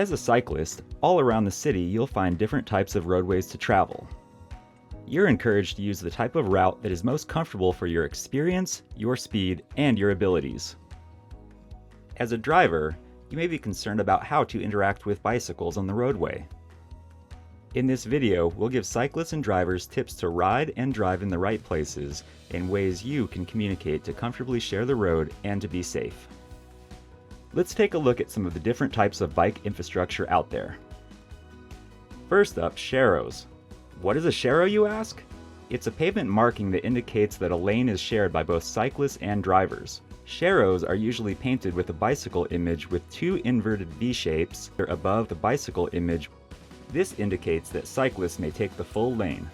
As a cyclist, all around the city you'll find different types of roadways to travel. You're encouraged to use the type of route that is most comfortable for your experience, your speed, and your abilities. As a driver, you may be concerned about how to interact with bicycles on the roadway. In this video, we'll give cyclists and drivers tips to ride and drive in the right places and ways you can communicate to comfortably share the road and to be safe. Let's take a look at some of the different types of bike infrastructure out there. First up, sharrows. What is a sharrow, you ask? It's a pavement marking that indicates that a lane is shared by both cyclists and drivers. Sharrows are usually painted with a bicycle image with two inverted V shapes above the bicycle image. This indicates that cyclists may take the full lane.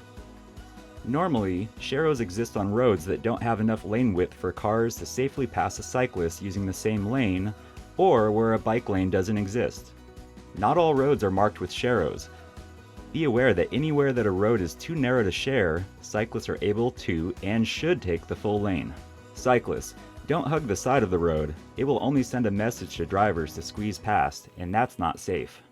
Normally, sharrows exist on roads that don't have enough lane width for cars to safely pass a cyclist using the same lane, or where a bike lane doesn't exist. Not all roads are marked with sharrows. Be aware that anywhere that a road is too narrow to share, cyclists are able to and should take the full lane. Cyclists, don't hug the side of the road. It will only send a message to drivers to squeeze past, and that's not safe.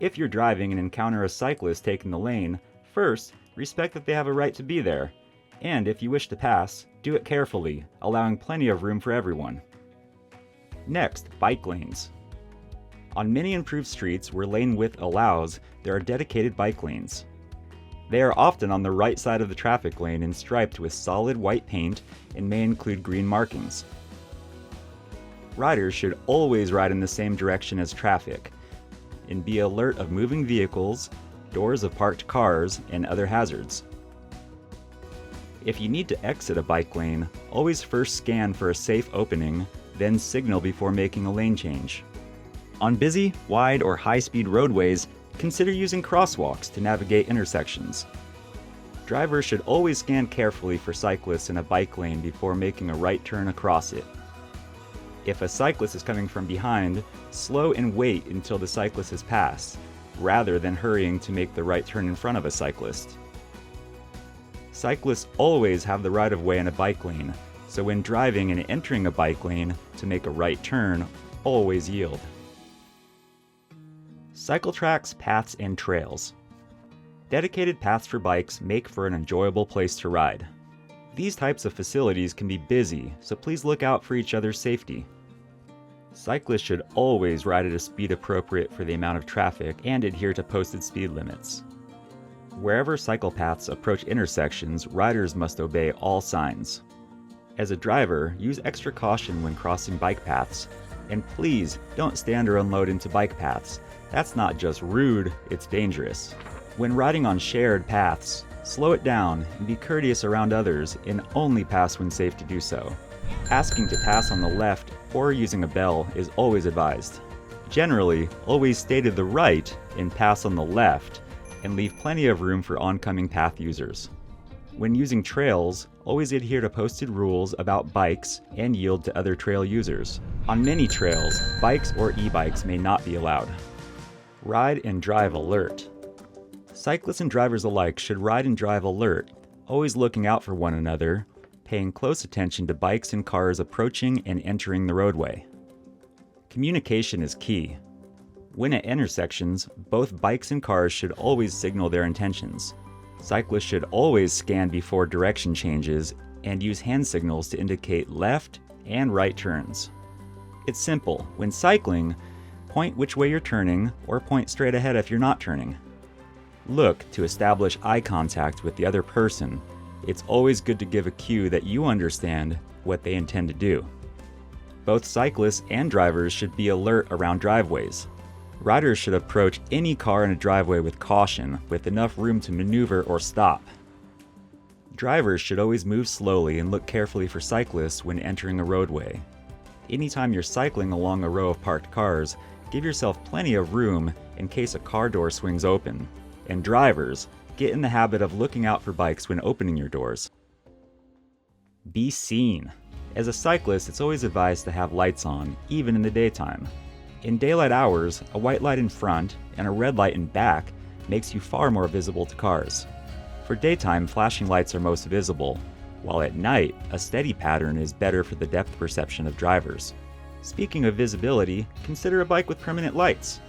If you're driving and encounter a cyclist taking the lane, first, respect that they have a right to be there. And if you wish to pass, do it carefully, allowing plenty of room for everyone. Next, bike lanes. On many improved streets where lane width allows, there are dedicated bike lanes. They are often on the right side of the traffic lane and striped with solid white paint and may include green markings. Riders should always ride in the same direction as traffic and be alert of moving vehicles, doors of parked cars, and other hazards. If you need to exit a bike lane, always first scan for a safe opening, then signal before making a lane change. On busy, wide, or high-speed roadways, consider using crosswalks to navigate intersections. Drivers should always scan carefully for cyclists in a bike lane before making a right turn across it. If a cyclist is coming from behind, slow and wait until the cyclist has passed, rather than hurrying to make the right turn in front of a cyclist. Cyclists always have the right of way in a bike lane, so when driving and entering a bike lane to make a right turn, always yield. Cycle tracks, paths, and trails. Dedicated paths for bikes make for an enjoyable place to ride. These types of facilities can be busy, so please look out for each other's safety. Cyclists should always ride at a speed appropriate for the amount of traffic and adhere to posted speed limits. Wherever cycle paths approach intersections, riders must obey all signs. As a driver, use extra caution when crossing bike paths, and please don't stand or unload into bike paths. That's not just rude, it's dangerous. When riding on shared paths, slow it down and be courteous around others and only pass when safe to do so. Asking to pass on the left or using a bell is always advised. Generally, always stay to the right and pass on the left, and leave plenty of room for oncoming path users. When using trails, always adhere to posted rules about bikes and yield to other trail users. On many trails, bikes or e-bikes may not be allowed. Ride and drive alert. Cyclists and drivers alike should ride and drive alert, always looking out for one another, paying close attention to bikes and cars approaching and entering the roadway. Communication is key. When at intersections, both bikes and cars should always signal their intentions. Cyclists should always scan before direction changes and use hand signals to indicate left and right turns. It's simple. When cycling, point which way you're turning or point straight ahead if you're not turning. Look to establish eye contact with the other person. It's always good to give a cue that you understand what they intend to do. Both cyclists and drivers should be alert around driveways. Riders should approach any car in a driveway with caution, with enough room to maneuver or stop. Drivers should always move slowly and look carefully for cyclists when entering a roadway. Anytime you're cycling along a row of parked cars, give yourself plenty of room in case a car door swings open. And drivers, get in the habit of looking out for bikes when opening your doors. Be seen. As a cyclist, it's always advised to have lights on, even in the daytime. In daylight hours, a white light in front and a red light in back makes you far more visible to cars. For daytime, flashing lights are most visible, while at night, a steady pattern is better for the depth perception of drivers. Speaking of visibility, consider a bike with permanent lights.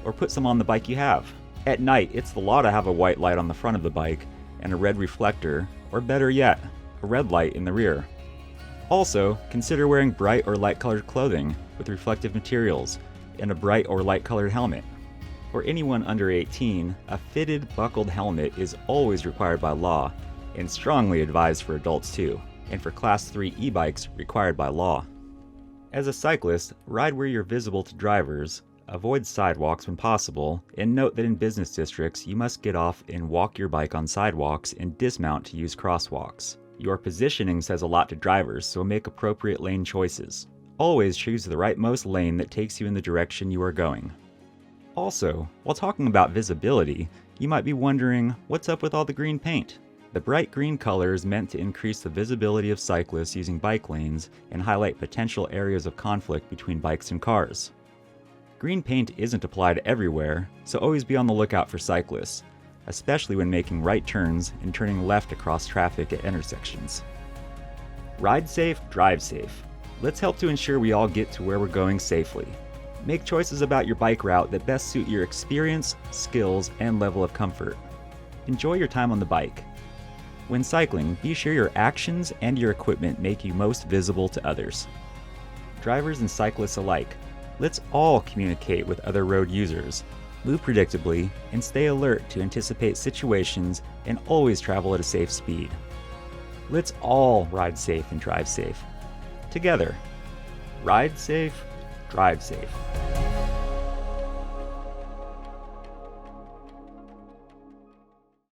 or put some on the bike you have. At night, it's the law to have a white light on the front of the bike and a red reflector, or better yet, a red light in the rear. Also, consider wearing bright or light-colored clothing with reflective materials and a bright or light-colored helmet. For anyone under 18, a fitted, buckled helmet is always required by law and strongly advised for adults too, and for Class 3 e-bikes required by law. As a cyclist, ride where you're visible to drivers, avoid sidewalks when possible, and note that in business districts you must get off and walk your bike on sidewalks and dismount to use crosswalks. Your positioning says a lot to drivers, so make appropriate lane choices. Always choose the rightmost lane that takes you in the direction you are going. Also, while talking about visibility, you might be wondering, what's up with all the green paint? The bright green color is meant to increase the visibility of cyclists using bike lanes and highlight potential areas of conflict between bikes and cars. Green paint isn't applied everywhere, so always be on the lookout for cyclists, especially when making right turns and turning left across traffic at intersections. Ride safe, drive safe. Let's help to ensure we all get to where we're going safely. Make choices about your bike route that best suit your experience, skills, and level of comfort. Enjoy your time on the bike. When cycling, be sure your actions and your equipment make you most visible to others. Drivers and cyclists alike, let's all communicate with other road users, move predictably, and stay alert to anticipate situations and always travel at a safe speed. Let's all ride safe and drive safe. Together. Ride safe, drive safe.